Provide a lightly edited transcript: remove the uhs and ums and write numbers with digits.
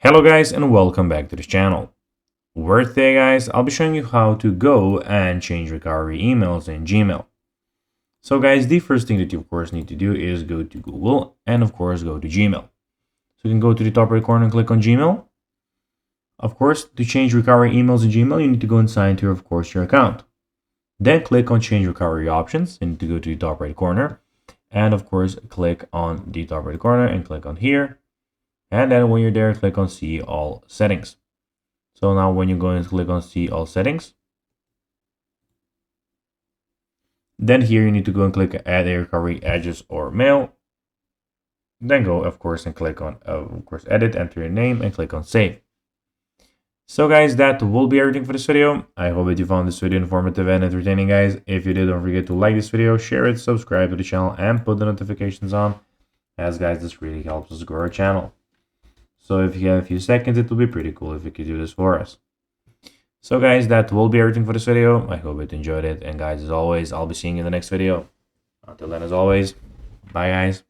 Hello guys and welcome back to this channel, where today guys I'll be showing you how to go and change recovery emails in Gmail. So guys, the first thing that you of course need to do is go to Google and of course go to Gmail. So you can go to the top right corner and click on Gmail. Of course, to change recovery emails in Gmail, you need to go inside to of course your account. Then click on change recovery options. You need to go to the top right corner and of course click on the top right corner and click on here. And then when you're there, click on see all settings. So now when you're going to click on see all settings, then here you need to go and click add a recovery address or mail. Then go of course and click on of course edit, enter your name and click on save. So guys, that will be everything for this video. I hope that you found this video informative and entertaining guys. If you did, don't forget to like this video, share it, subscribe to the channel and put the notifications on, as guys this really helps us grow our channel. So if you have a few seconds, it will be pretty cool if you could do this for us. So guys, that will be everything for this video. I hope you enjoyed it. And guys, as always, I'll be seeing you in the next video. Until then, as always, bye guys.